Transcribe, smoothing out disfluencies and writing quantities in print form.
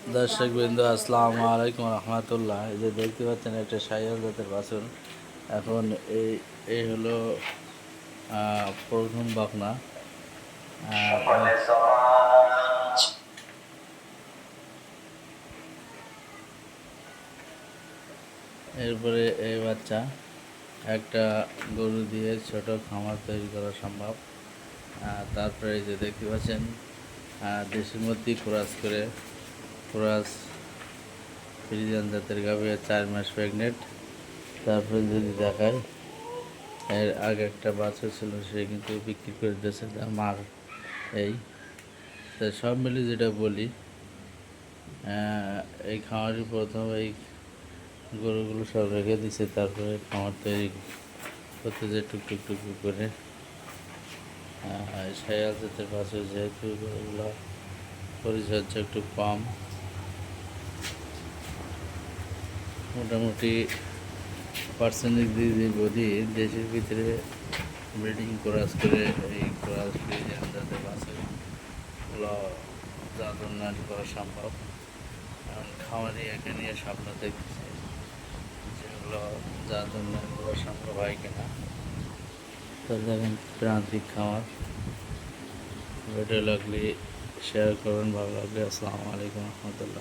দর্শকবৃন্দ আসসালামু আলাইকুম রহমতুল্লাহ। এই যে দেখতে পাচ্ছেন একটা শাহিওয়াল জাতের বাছুর। এখন এই এই হলো প্রথম বকনা। এরপরে এই বাচ্চা একটা গরু দিয়ে ছোট খামার তৈরি করা সম্ভব। তারপরে এই যে দেখতে পাচ্ছেন দেশের মধ্যেই ক্রস ফ্রিজিয়ান জাতের গাভী 4 মাস প্রেগনেন্ট। তারপরে যদি দেখায়, এর আগে একটা বাছুর ছিল, সে কিন্তু বিক্রি করে দিয়েছে তার মার। এই তো সব মিলে যেটা বলি, এই খামারই প্রথম এই গরুগুলো সব রেখে দিছে, তারপরে খামার তৈরি করতে যে টুকটুক করে। শাহিওয়াল জাতের বাছুর, যেহেতু গরুগুলো পরিচর্যা একটু কম, মোটামুটি পার্সেন্টেজ দিয়ে বলি দেশের ভিতরে ব্রিডিং ক্রস করে এই ক্রস ফ্রিজিয়ান জাতের বাছুরগুলো জাত উন্নয়ন করা সম্ভব। কারণ খামারি একে নিয়ে স্বপ্ন দেখতেছে যেগুলো জাত উন্নয়ন করা সম্ভব হয় কিনা। তো দেখেন প্রান্তিক খামার। ভিডিও লাগলে শেয়ার করবেন, ভালো লাগলে। আসসালামু আলাইকুম রহমতুল্লাহ।